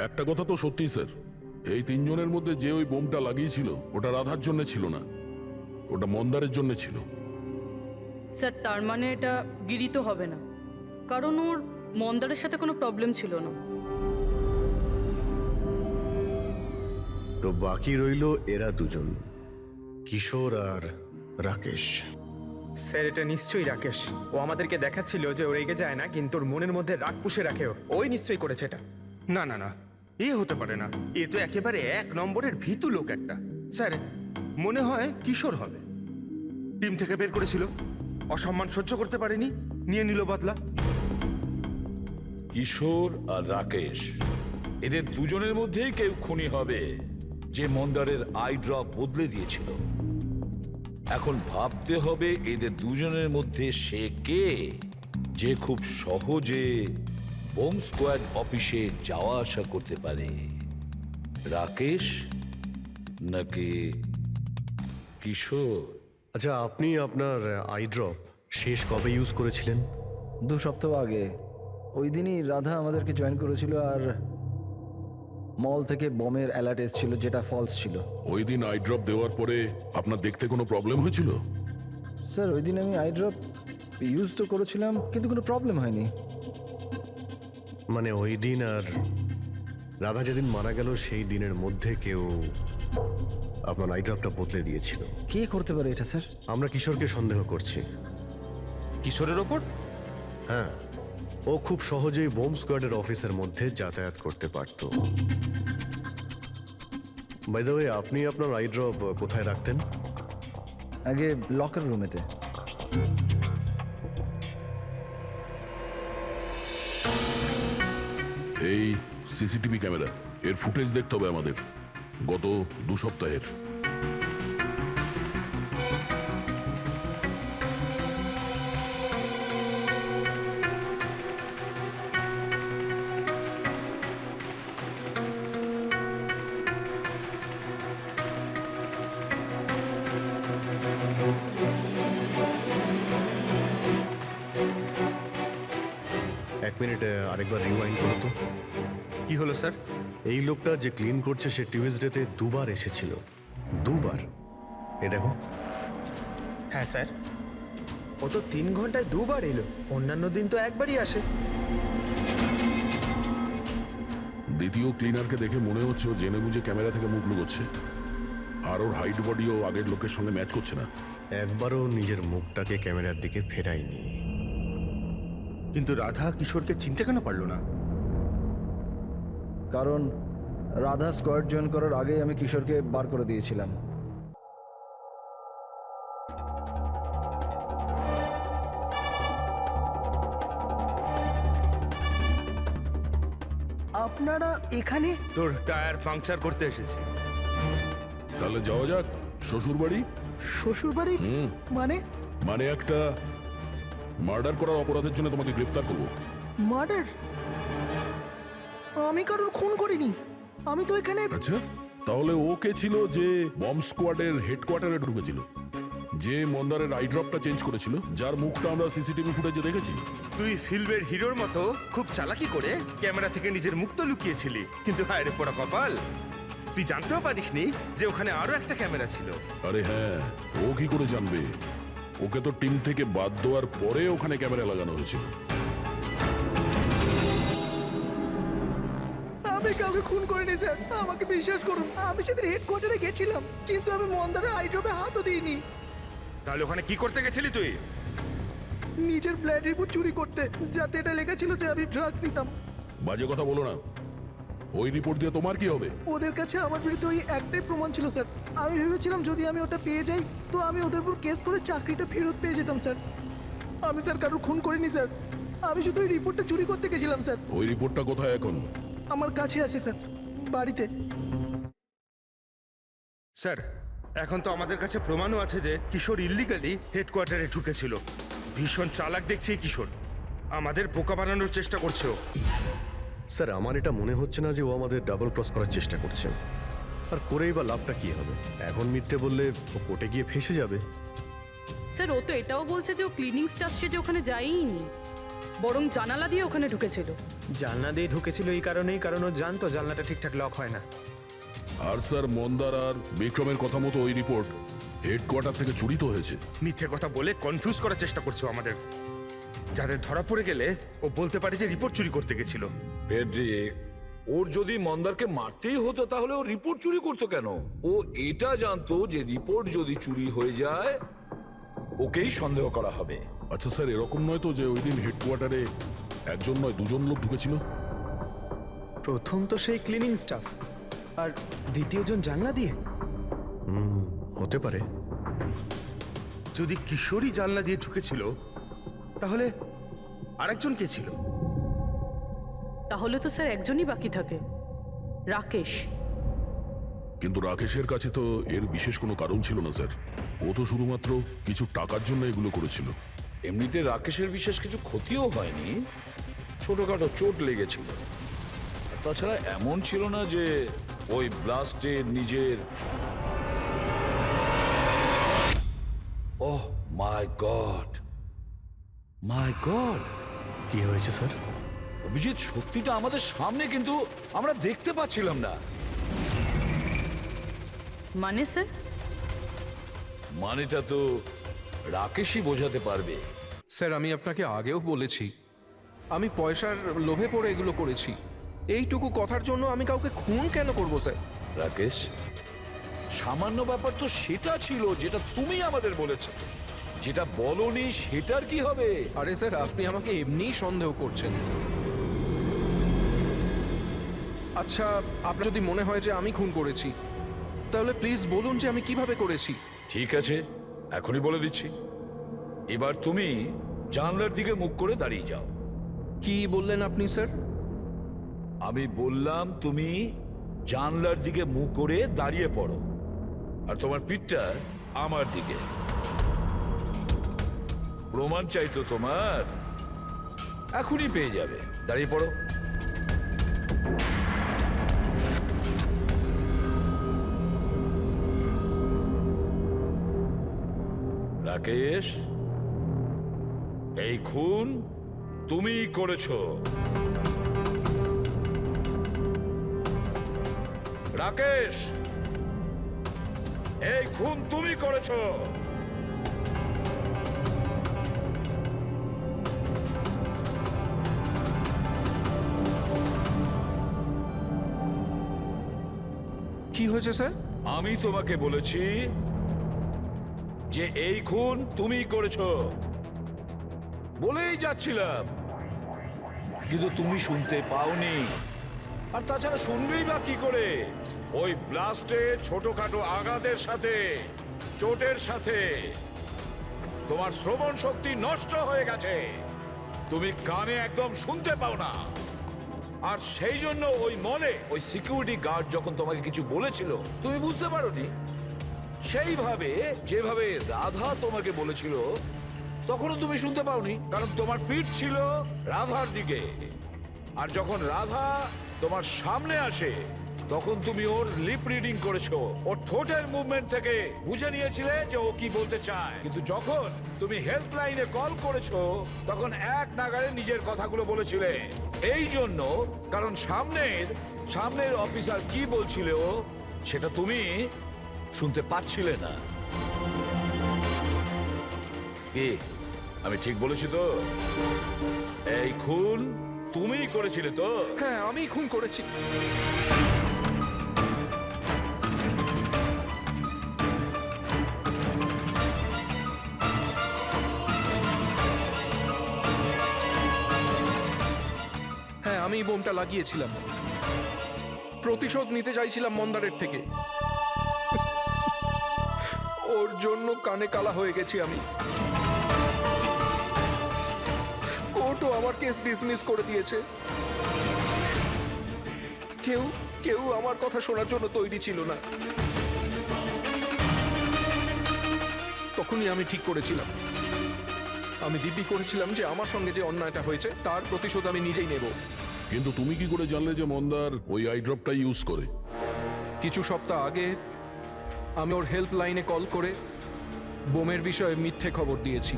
একটা কথা তো সত্যি স্যার, এই তিনজনের মধ্যে যে ওই বোমটা লাগিয়েছিল, ওটা রাধার জন্য ছিল না, ওটা মন্দারের জন্য ছিল। স্যার, তার মানে এটা গিরি তো হবে না, কারণ ওর মন্দারের সাথে কোনো প্রবলেম ছিল না। তো বাকি রইল এরা দুজন, কিশোর আর রাকেশ। স্যার, এটা নিশ্চয়ই রাকেশ। ও আমাদেরকে দেখাচ্ছিল যে ও রেগে যায় না, কিন্তু ওর মনের মধ্যে রাগ পুষে রাখে। ওই নিশ্চয়ই করেছে এটা। না না না, এ হতে পারে না। এ তো একেবারে এক নম্বরের ভীতু লোক একটা। স্যার, মনে হয় কিশোর হবে। টিম থেকে বের করেছিল, অসম্মান সহ্য করতে পারেনি, নিয়ে নিল বদলা। কিশোর আর রাকেশ, এদের দুজনের মধ্যেই কেউ খুনি হবে, যে মন্দারের আই ড্রপ বদলে দিয়েছিল। এখন ভাবতে হবে এদের দুজনের মধ্যে সে কে, যে খুব সহজে বোম স্কোয়াড অফিসে যাওয়া আসা করতে পারে। রাকেশ নাকি কিশোর? আচ্ছা, আপনি আপনার আই ড্রপ শেষ কবে ইউজ করেছিলেন? 2 সপ্তাহ আগে। ওই দিনই রাধা আমাদেরকে জয়েন করেছিল, আর মল থেকে বমের অ্যালার্ট এসেছিল, যেটা ফলস ছিল। ওই দিন আই ড্রপ দেওয়ার পরে আপনার দেখতে কোনো প্রবলেম হয়েছিল? স্যার, ওই দিন আমি আই ড্রপ ইউজ তো করেছিলাম, কিন্তু কোনো প্রবলেম হয়নি। মানে ওই দিন আর রাধা যেদিন মারা গেল সেই দিনের মধ্যে কেউ আপনার আই ড্রপটা বদলে দিয়েছিল। কে করতে পারে এটা স্যার? আমরা কিশোরকে সন্দেহ করছি। কিশোরের ওপর? হ্যাঁ, ও খুব সহজেই বোম স্কোয়াডের অফিসের মধ্যে যাতায়াত করতে পারত। বাই দ্য ওয়ে, আপনি আপনার আই ড্রপ কোথায় রাখতেন? আগে লকার রুমেতে। এই সিসিটিভি ক্যামেরা, এর ফুটেজ দেখতে হবে আমাদের, গত 2 সপ্তাহের। এক মিনিট আরেকবার রিওয়াইন্ড করো তো। কি হলো স্যার? এই লোকটা যে ক্লিন করছে সে টিউজডেতে দুবার এসেছিল, দুবার। এ দেখো। হ্যাঁ স্যার, ও তো 3 ঘন্টায় 2বার এলো, অন্যান্য দিন তো একবারই আসে। দ্বিতীয় ক্লিনারকে দেখে মনে হচ্ছে ও জেনে বুঝে ক্যামেরা থেকে মুখ লুকোচ্ছে, আর ওর হাইট বডিও আগের লোকের সঙ্গে ম্যাচ করছে না। একবারও নিজের মুখটাকে ক্যামেরার দিকে ফেরায়নি। কিন্তু রাধা কিশোরকে চিনতে কেন পারলো না? কারণ রাধা স্কোয়াড জয়েন করার আগেই আমি কিশোরকে বার করে দিয়েছিলাম। আপনারা এখানে? তোর টায়ার পাংচার করতে এসেছি। তাহলে যাওয়া যাক শ্বশুর বাড়ি। শ্বশুর বাড়ি? মানে? মানে একটা মার্ডার করার অপরাধের জন্য তোমাকে গ্রেফতার করবো। মার্ডার? আমি কারোর খুন করিনি, আমি তো এখানে। আচ্ছা, তাহলে ও কে ছিল যে বম্ব স্কোয়াডের হেডকোয়ার্টারে ঢুকেছিল, যে মন্দারের আইড্রপটা চেঞ্জ করেছিল, যার মুখটা আমরা সিসিটিভি ফুটেজে দেখেছি? তুই ফিল্মের হিরোর মতো খুব চালাকি করে ক্যামেরা থেকে নিজের মুখ তো লুকিয়েছিলি, কিন্তু হায় রে পোড়া কপাল, তুই জানতেও পারিসনি যে ওখানে আরো একটা ক্যামেরা ছিল। আরে হ্যাঁ, ও কি করে জানবে? ওকে তো টিম থেকে বাদ দেওয়ার পরে ওখানে ক্যামেরা লাগানো হয়েছিল। আমি কাউকে খুন করিনি স্যার, আমাকে বিশ্বাস করুন। আমি সেদিন হেডকোয়ার্টারে গেছিলাম, কিন্তু আমি মন্দারের আইড্রপে হাতও দিইনি। তাহলে ওখানে কি করতে গেছিলি তুই? নিজের ব্লাড রিপোর্ট চুরি করতে, যাতে এটা লেখা ছিল যে আমি ড্রাগস নিতাম। বাজে কথা বলো না, ওই রিপোর্ট দিয়ে তোমার কি হবে? ওদের কাছে আমার বিরুদ্ধে ওই একটাই প্রমাণ ছিল স্যার। আমি ভেবেছিলাম যদি আমি ওটা পেয়ে যাই তো আমি ওদের উপর কেস করে চাকরিটা ফেরত পেয়ে যেতাম স্যার। আমি স্যার কারোর খুন করিনি স্যার, আমি শুধু ওই রিপোর্টটা চুরি করতে গেছিলাম স্যার। ওই রিপোর্টটা কোথায় এখন? আমার কাছে আছে স্যার, বাড়িতে। স্যার, এখন তো আমাদের কাছে প্রমাণও আছে যে কিশোর ইল্লিগালি হেডকোয়ার্টারে ঢুকেছিল। ভীষণ চালাক দেখছি এই কিশোর, আমাদের বোকা বানানোর চেষ্টা করছে ও। স্যার, আমার এটা মনে হচ্ছে না যে ও আমাদের ডাবল ক্রস করার চেষ্টা করছে। আর করেই বা লাভটা কি হবে? এখন মিথ্যে বললে ও কোর্টে গিয়ে ফেঁসে যাবে। স্যার, ও তো এটাও বলছে যে ও ক্লিনিং স্টাফ সেজে ওখানে যায়ইনি, বরং জানালা দিয়ে ওখানে ঢুকেছিল। জানলা দিয়ে ঢুকেছিল এই কারণেই, কারণ ও জানতো জানলাটা ঠিকঠাক লক হয় না। আর স্যার, মন্দার আর বিক্রমের কথা মতো ওই রিপোর্ট হেডকোয়ার্টার থেকে চুরি তো হয়েছে। মিথ্যে কথা বলে কনফিউজ করার চেষ্টা করছো আমাদের, যাদের ধরা পড়ে গেলে ও বলতে পারে যে রিপোর্ট চুরি করতে গেছিল। ফেডরিক, ওর যদি মন্দারকে মারতেই হতো তাহলে ও রিপোর্ট চুরি করতো কেন? ও এটা জানতো যে রিপোর্ট যদি চুরি হয়ে যায় ওকেই সন্দেহ করা হবে। আচ্ছা স্যার, এরকম নয় তো যে ওই দিন হেডকোয়ার্টারে একজন নয় দুজন লোক ঢুকেছিল? প্রথম তো সেই ক্লিনিং স্টাফ, আর দ্বিতীয়জন জানলা দিয়ে। হতে পারে। যদি কিশোরী জানলা দিয়ে ঢুকেছিল তাহলে আরেকজন কে ছিল? তাহলে তো স্যার একজনই বাকি থাকে, রাকেশ। কিন্তু রাকেশের কাছে তো এর বিশেষ কোনো কারণ ছিল না স্যার, ও তো শুধুমাত্র কিছু টাকার জন্য এগুলো করেছিল। এমনিতে রাকেশের বিশেষ কিছু ক্ষতিও হয়নি, ছোটখাটো চোট লেগেছিল। আর তাছাড়া এমন ছিল না যে ওই ব্লাস্টে নিজের। ওহ মাই গড, মাই গড! কি হয়েছে স্যার? অভিজিৎ, সত্যিটা আমাদের সামনে, কিন্তু আমরা দেখতে পাচ্ছিলাম না। মানে স্যার? মানেটা তো রাকেশই বোঝাতে পারবে। স্যার, আমি আপনাকে আগেও বলেছি আমি পয়সার লোভে পড়ে এগুলো করেছি। এইটুকু কথার জন্য আমি কাউকে খুন কেন করব স্যার? রাকেশ, সামান্য ব্যাপার তো সেটা ছিল যেটা তুমি আমাদের বলেছো, যেটা বলনি সেটার কি হবে? আরে স্যার, আপনি আমাকে এমনিই সন্দেহ করছেন। আচ্ছা, আপনার যদি মনে হয় যে আমি খুন করেছি তাহলে প্লিজ বলুন যে আমি কিভাবে করেছি। ঠিক আছে, এখনই বলে দিচ্ছি। এবার তুমি জানলার দিকে মুখ করে দাঁড়িয়ে যাও। কি বললেন আপনি স্যার? আমি বললাম তুমি জানলার দিকে মুখ করে দাঁড়িয়ে পড়ো, আর তোমার পিঠটা আমার দিকে। প্রমাণ চাই তো তোমার, এখনই পেয়ে যাবে। দাঁড়িয়ে পড়ো। রাকেশ, এই খুন তুমিই করেছো। রাকেশ, এই খুন তুমি করেছো। কি হয়েছে স্যার? আমি তোমাকে বলেছি যে এই খুন তুমি করেছো, বলেই যাচ্ছিলাম, কিন্তু তুমি শুনতে পাওনি। আর তাছাড়া শুনবেই বা কি করে? ওই ব্লাস্টে ছোটখাটো আঘাতের সাথে, চোটের সাথে তোমার শ্রবণ শক্তি নষ্ট হয়ে গেছে, তুমি কানে একদম শুনতে পাও না। আর সেই জন্য ওই মলে ওই সিকিউরিটি গার্ড যখন তোমাকে কিছু বলেছিল তুমি বুঝতে পারোনি। সেইভাবে যেভাবে রাধা তোমাকে বলেছিল তখনও তুমি শুনতে পাওনি, কারণ তোমার পিঠ ছিল রাধার দিকে। আর যখন রাধা তোমার সামনে আসে তখন তুমি ওর লিপ রিডিং করেছো, ওর ঠোঁটের মুভমেন্ট থেকে বুঝে নিয়েছিলে যে ও কি বলতে চায়। কিন্তু যখন তুমি হেল্পলাইনে কল করেছো তখন এক নাগাড়ে নিজের কথাগুলো বলেছিলে। এই জন্য, কারণ সামনের অফিসার কি বলছিল সেটা তুমি শুনতে পাচ্ছিলে না। কি আমি ঠিক বলেছি তো? এই খুন তুমিই করেছিলে তো? হ্যাঁ, আমি খুন করেছি। হ্যাঁ, আমি বোমটা লাগিয়েছিলাম। প্রতিশোধ নিতে চাইছিলাম মন্দারের থেকে। ওর জন্য কানে কালা হয়ে গেছি আমি। কোর্টও আমার কেস ডিসমিস করে দিয়েছে। কেউ আমার কথা শোনার জন্য তৈরি ছিল না। তখনই আমি ঠিক করেছিলাম, আমি দিব্যি করেছিলাম যে আমার সঙ্গে যে অন্যায়টা হয়েছে তার প্রতিশোধ আমি নিজেই নেব। কিন্তু তুমি কি করে জানলে যে মন্দার ওই আই ড্রপটা ইউজ করে? কিছু সপ্তাহ আগে আমি ওর হেল্পলাইনে কল করে বোমের বিষয়ে মিথ্যে খবর দিয়েছি।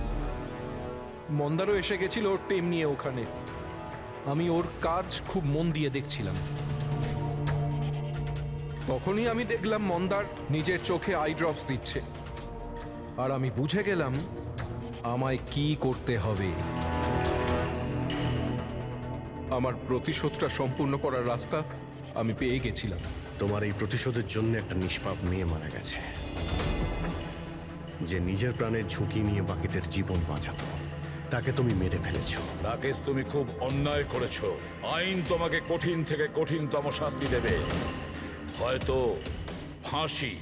মন্দারও এসে গেছিল ওর টিম নিয়ে ওখানে। আমি ওর কাজ খুব মন দিয়ে দেখছিলাম। তখনই আমি দেখলাম মন্দার নিজের চোখে আই ড্রপস দিচ্ছে। আর আমি বুঝে গেলাম আমায় কি করতে হবে। আমার প্রতিশোধটা সম্পূর্ণ করার রাস্তা আমি পেয়ে গেছিলাম। তোমার এই প্রতিশোধের জন্য একটা নিষ্পাপ মেয়ে মারা গেছে, যে নিজের প্রাণের ঝুঁকি নিয়ে বাকিদের জীবন বাঁচাতো। তাকে তুমি মেরে ফেলেছো। রাকেশ, তুমি খুব অন্যায় করেছো। আইন তোমাকে কঠিন থেকে কঠিনতম শাস্তি দেবে, হয়তো ফাঁসি।